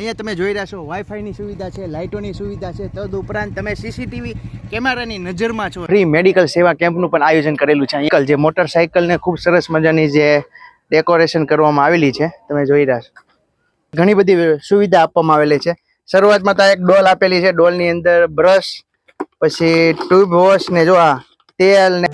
અહીંયા તમે જોઈ રહ્યા છો વાઈફાઈની સુવિધા છે, લાઇટોની સુવિધા છે, તદુપરાંત તમે સીસીટીવી કેમેરાની નજરમાં છો. ફ્રી મેડિકલ સેવા કેમ્પનું પણ આયોજન કરેલું છે. અહીંયા જે મોટરસાઇકલને ખૂબ સરસ મજાની જે ડેકોરેશન કરવામાં આવેલી છે તમે જોઈ રહ્યા છો. ઘણી બધી સુવિધા આપવામાં આવેલી છે. શરૂઆતમાં તો એક ડોલ આપેલી છે. ડોલની અંદર બ્રશ, પછી ટ્યુબ વોશ ને જો આ તેલ ને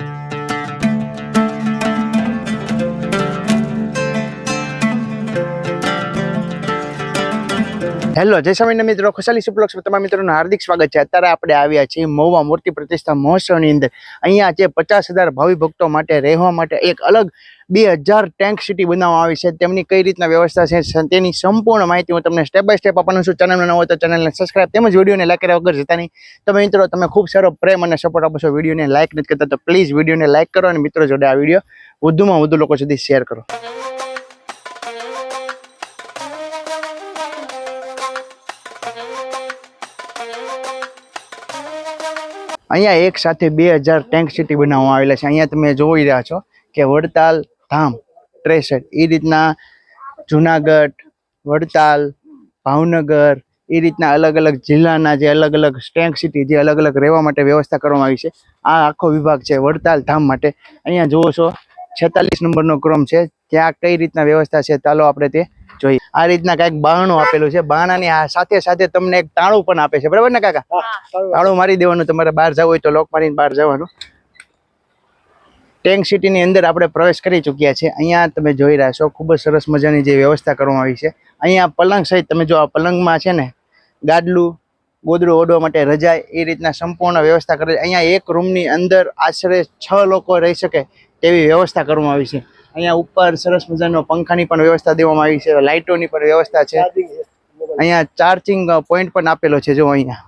હેલો જય સ્વામિનારાયણ મિત્રો, ખુશાલી સુપ્લોક્સમાં તમારા મિત્રોનું હાર્દિક સ્વાગત છે. અત્યારે આપણે આવ્યા છીએ મહુવા મૂર્તિ પ્રતિષ્ઠા મહોત્સવની અંદર. અહીંયા જે 50,000 ભાવિ ભક્તો માટે રહેવા માટે એક અલગ 2000 ટેન્ક સિટી બનાવવામાં આવી છે. તેમની કઈ રીતના વ્યવસ્થા છે તેની સંપૂર્ણ માહિતી હું તમને સ્ટેપ બાય સ્ટેપ આપવાનું છું. ચેનલમાં ન હોય તો ચેનલને સબસ્ક્રાઇબ તેમજ વિડીયોને લાઈક કર્યા વગર જતા નહીં. તમે મિત્રો તમે ખૂબ સારો પ્રેમ અને સપોર્ટ આપો છો. વિડીયોને લાઈક નથી કરતા તો પ્લીઝ વિડીયોને લાઈક કરો અને મિત્રો જોડે આ વિડીયો વધુમાં વધુ લોકો સુધી શેર કરો. અહીંયા એક સાથે 2000 ટેન્ક સિટી બનાવવામાં આવેલા છે. અહીંયા તમે જોઈ રહ્યા છો કે વડતાલ, ધામ, ત્રેસઠ એ રીતના જુનાગઢ, વડતાલ, ભાવનગર એ રીતના અલગ અલગ જિલ્લાના જે અલગ અલગ ટેન્ક સિટી જે અલગ અલગ રહેવા માટે વ્યવસ્થા કરવામાં આવી છે. આ આખો વિભાગ છે વડતાલ ધામ માટે. અહીંયા જુઓ છો 46 નંબરનો ક્રમ છે. ત્યાં કઈ રીતના વ્યવસ્થા છે ચાલો આપણે તે જોઈએ. આ રીતના કઈક બારણું આપેલું છે. બારણાની સાથે સાથે તમને એક તાળું પણ આપે છે, બરાબર ને કાકા? તાળું મારી દેવાનું. તમારે બહાર જવું હોય તો લોક મારીને બહાર જવાનું. ટેન્ક સિટીની અંદર આપણે પ્રવેશ કરી ચૂક્યા છે. અહીંયા તમે જોઈ રહ્યા છો ખૂબ જ સરસ મજાની જે વ્યવસ્થા કરવામાં આવી છે. અહીંયા પલંગ સહિત તમે જો આ પલંગમાં છે ને ગાદલું, ગોદડું ઓઢવા માટે રજાઈ એ રીતના સંપૂર્ણ વ્યવસ્થા કરેલી. અહીંયા એક રૂમની અંદર આશરે 6 લોકો રહી શકે તેવી વ્યવસ્થા કરવામાં આવી છે. અહીંયા ઉપર સરસ મજાનો પંખાની પણ વ્યવસ્થા દેવામાં આવી છે, લાઇટોની પણ વ્યવસ્થા છે. અહીંયા ચાર્જિંગ પોઈન્ટ પણ આપેલો છે જો અહીંયા.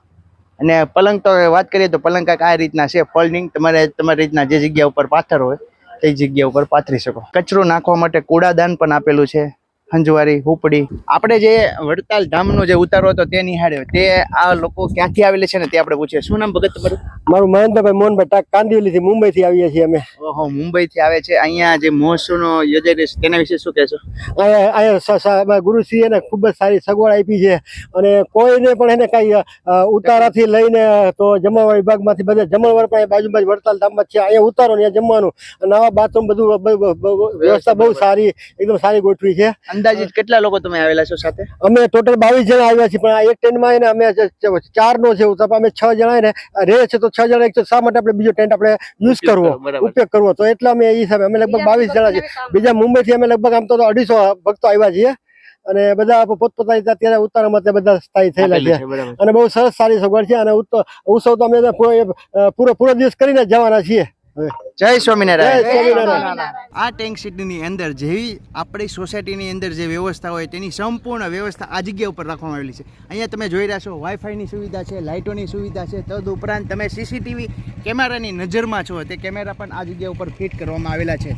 અને પલંગ તો વાત કરીએ તો પલંગ કાંઈક આ રીતના છે ફોલ્ડિંગ. તમારે તમારી રીતના જે જગ્યા ઉપર પાથર હોય તે જગ્યા ઉપર પાથરી શકો. કચરો નાખવા માટે કૂડાદાન પણ આપેલું છે, હંજવારી, હુપડી. આપણે જે વડતાલ ધામનો જે ઉતારો હતો તે નિહાળ્યો, તે આ લોકો ક્યાંથી આવેલા છે ને તે આપણે પૂછીએ. શું નામ ભગત તમારું? મારું મહેન્દ્રભાઈ મોહનભાઈ ટાક કાંદિવલી થી મુંબઈ થી આવીએ છીએ અમે. ઓહો, મુંબઈ થી આવે છે. અહીંયા જે મહોત્સવનો યોજાઈ રહ્યો છે તેના વિશે શું કહેશો? અહીંયા ગુરુશ્રી એને ખૂબ જ સારી સગવડ આપી છે અને કોઈને પણ એને કઈ ઉતારાથી લઈને તો જમવા વિભાગમાંથી બધા જમણવાર પણ બાજુમાં વડતાલ ધામમાં છે. અહીંયા ઉતારો ને જમવાનું, નવા બાથરૂમ બધું વ્યવસ્થા બહુ સારી, એકદમ સારી ગોઠવી છે. અંદાજિત કેટલા લોકો તમે આવેલા છો સાથે? અમે ટોટલ 22 જણા આવ્યા છીએ, પણ આ એક ટેન્ટમાં એને અમે 4 નો છે ઉતાર, અમે 6 જણા ને રહે છે. તો 6 જણા એક તો શા માટે આપણે બીજો ટેન્ટ આપણે યુઝ કરવો, ઉપયોગ કરવો, તો એટલે અમે એ હિસાબે અમે લગભગ 22 જણા છીએ. બીજા મુંબઈ થી અમે લગભગ આમ તો 250 ભક્તો આવ્યા છીએ અને બધા પોતપોતાની અત્યારે ઉતારામાં બધા સ્થાયી થયેલા છે અને બહુ સરસ સારી સગવડ છે. અને ઉત્સવ તો અમે પૂરો દિવસ કરીને જવાના છીએ. જય સ્વામિનારાયણ. આ ટેન્ક સિટીની અંદર જેવી આપણી સોસાયટીની અંદર જે વ્યવસ્થા હોય તેની સંપૂર્ણ વ્યવસ્થા આ જગ્યા ઉપર રાખવામાં આવેલી છે. અહીંયા તમે જોઈ રહ્યા છો વાઈફાઈની સુવિધા છે, લાઇટોની સુવિધા છે, તદુપરાંત તમે સીસીટીવી કેમેરાની નજરમાં છો. તે કેમેરા પણ આ જગ્યા ઉપર ફિટ કરવામાં આવેલા છે.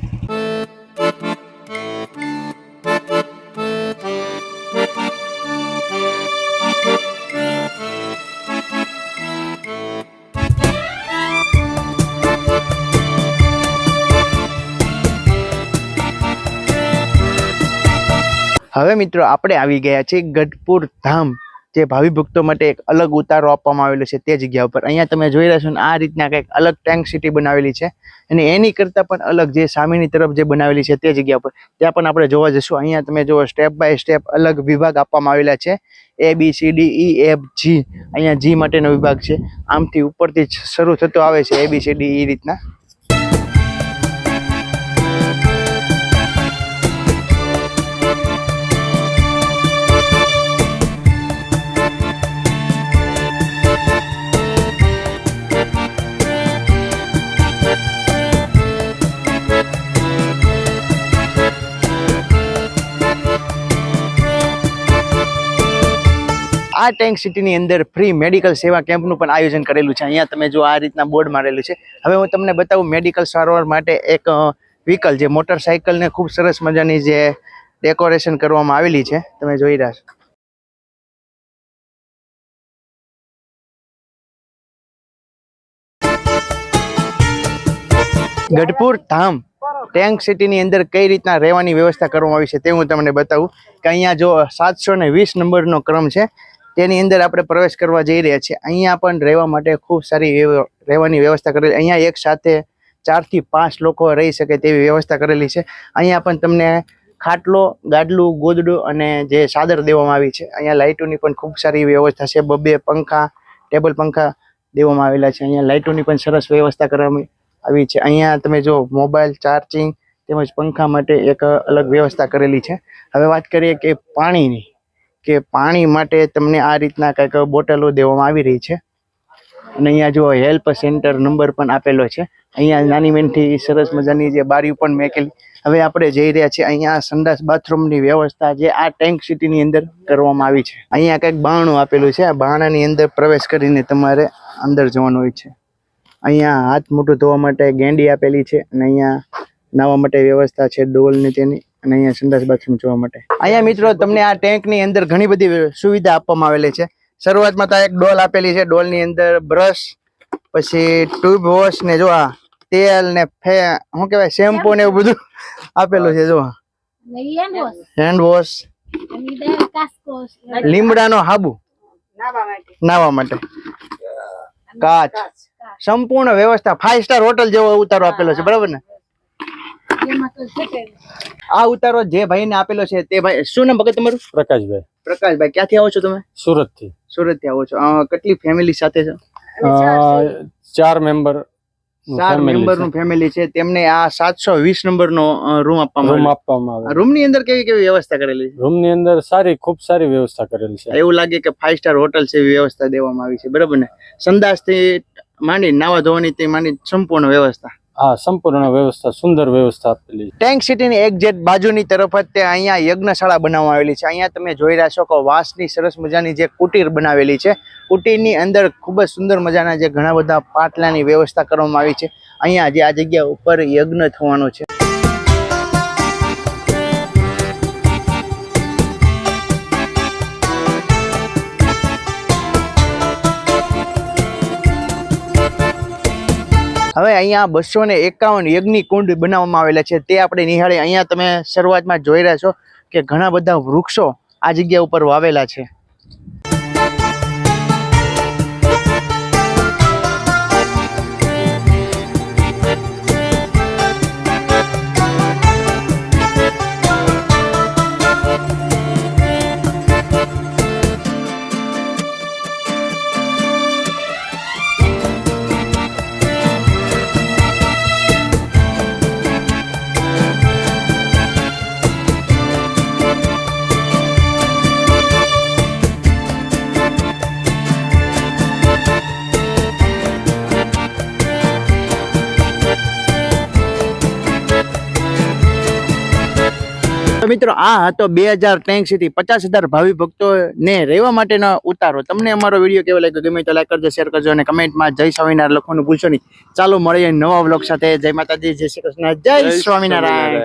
હવે મિત્રો આપણે આવી ગયા છીએ ગઢપુર ધામ, જે ભાવિ ભક્તો માટે એક અલગ ઉતારો આપવામાં આવેલો છે તે જગ્યા ઉપર. અહીંયા તમે જોઈ રહ્યા છો ને આ રીતના કંઈક અલગ ટેન્ક સિટી બનાવેલી છે અને એની કરતાં પણ અલગ જે સામેની તરફ જે બનાવેલી છે તે જગ્યા ઉપર ત્યાં પણ આપણે જોવા જશું. અહીંયા તમે જુઓ સ્ટેપ બાય સ્ટેપ અલગ વિભાગ આપવામાં આવેલા છે. ABCDEFG. અહીંયા G માટેનો વિભાગ છે. આમથી ઉપરથી શરૂ થતો આવે છે ABCD એ રીતના. આ ટેન્ક સિટીની અંદર ફ્રી મેડિકલ સેવા કેમ્પનું પણ આયોજન કરેલું છે. અહીંયા તમે જો આ રીતના બોર્ડ મારેલું છે. હવે હું તમને બતાવું મેડિકલ સારવાર માટે એક વ્હીકલ જે મોટરસાઇકલને ખૂબ સરસ મજાની જે ડેકોરેશન કરવામાં આવેલી છે તમે જોઈ રહ્યા છો. ગઢપુર ધામ ટેન્ક સિટીની અંદર કઈ રીતના રહેવાની વ્યવસ્થા કરવામાં આવી છે તે હું તમને બતાવું કે અહીંયા જો 720 નંબરનો ક્રમ છે તેની અંદર આપણે પ્રવેશ કરવા જઈ રહ્યા છીએ. અહીંયા પણ રહેવા માટે ખૂબ સારી રહેવાની વ્યવસ્થા કરેલી. અહીંયા એક સાથે 4 થી 5 લોકો રહી શકે તેવી વ્યવસ્થા કરેલી છે. અહીંયા પણ તમને ખાટલો, ગાડલું, ગોદડું અને જે ચાદર દેવામાં આવી છે. અહીંયા લાઇટોની પણ ખૂબ સારી વ્યવસ્થા છે. 2 પંખા, ટેબલ પંખા દેવામાં આવેલા છે. અહીંયા લાઇટોની પણ સરસ વ્યવસ્થા કરવામાં આવી છે. અહીંયા તમે જો મોબાઈલ ચાર્જિંગ તેમજ પંખા માટે એક અલગ વ્યવસ્થા કરેલી છે. હવે વાત કરીએ કે પાણીની, કે પાણી માટે તમને આ રીતના કંઈક બોટલો દેવામાં આવી રહી છે. અને અહીંયા જો હેલ્પ સેન્ટર નંબર પણ આપેલો છે. અહીંયા નાની મેનથી સરસ મજાની જે બારીઓ પણ મેકેલી. હવે આપણે જઈ રહ્યા છીએ અહીંયા સંડાસ બાથરૂમની વ્યવસ્થા જે આ ટેન્ક સિટીની અંદર કરવામાં આવી છે. અહીંયા કંઈક બારણું આપેલું છે. આ બારણાની અંદર પ્રવેશ કરીને તમારે અંદર જવાનું હોય છે. અહીંયા હાથ મોઢું ધોવા માટે ગેંડી આપેલી છે અને અહીંયા નાહવા માટે વ્યવસ્થા છે ડોલની તેની, અને અહીંયા સંડાસ બાથરૂમ જોવા માટે. અહીંયા મિત્રો તમને આ ટેન્કની અંદર ઘણી બધી સુવિધા આપવામાં આવેલી છે. શરૂઆતમાં તો એક ડોલ આપેલી છે. ડોલની અંદર બ્રશ, પછી ટ્યુબ વોશ ને જો આ તેલ ને શું કહેવાય શેમ્પુ ને એવું બધું આપેલું છે. જો હેન્ડ વોશ, લીમડાનો હાબુ નાહવા માટે, કાચ, સંપૂર્ણ વ્યવસ્થા 5 સ્ટાર હોટલ જેવો ઉતારો આપેલો છે. બરાબર ને? આ ઉતારો જે ભાઈને આપેલો છે તે ભાઈ, શું નામ ભગત તમારું? પ્રકાશભાઈ. પ્રકાશભાઈ, ક્યાંથી આવો છો તમે? સુરત થી. સુરત થી આવો છો. કેટલી ફેમિલી સાથે છો? 4 મેમ્બર. 4 મેમ્બર નું ફેમિલી છે. તેમને આ 720 નંબર નો રૂમ રૂમ આપવામાં આપવામાં આવે. રૂમ ની અંદર કેવી કેવી વ્યવસ્થા કરેલી છે? રૂમ ની અંદર ખૂબ સારી વ્યવસ્થા કરેલી છે. એવું લાગે કે 5 સ્ટાર હોટલ છે એવી વ્યવસ્થા દેવામાં આવી છે. બરાબર ને? સંડાસ થી માંડી નાવા ધોવાની થી માંડી સંપૂર્ણ વ્યવસ્થા. હા, સંપૂર્ણ વ્યવસ્થા, સુંદર વ્યવસ્થા આપેલી છે. ટેન્ક સિટીની એક્ઝેક્ટ બાજુની તરફ જ તે અહીંયા યજ્ઞશાળા બનાવવામાં આવેલી છે. અહીંયા તમે જોઈ રહ્યા છો કે વાંસની સરસ મજાની જે કુટીર બનાવેલી છે. કુટીરની અંદર ખૂબ જ સુંદર મજાના જે ઘણા બધા પાટલાની વ્યવસ્થા કરવામાં આવી છે. અહીંયા જે આ જગ્યા ઉપર યજ્ઞ થવાનો છે. હવે અહીંયા 251 યજ્ઞ કુંડ બનાવવામાં આવેલા છે. તે આપણે નિહાળી. અહીંયા તમે શરૂઆતમાં જોઈ રહ્યા છો કે ઘણા બધા વૃક્ષો આ જગ્યા ઉપર વાવેલા છે. તો મિત્રો આ હતો 2000 ટેન્ક સિટી 50,000 ભાવિ ભક્તોને રહેવા માટેનો ઉતારો. તમને અમારો વિડીયો કેવો લાગ્યો ગમે તો લાઈક કરજો, શેર કરજો અને કમેન્ટમાં જય સ્વામિનારાયણ લખવાનું ભૂલશો નહીં. ચાલો મળીએ નવા વ્લોગ સાથે. જય માતાજી, જય શ્રી કૃષ્ણ, જય સ્વામિનારાયણ.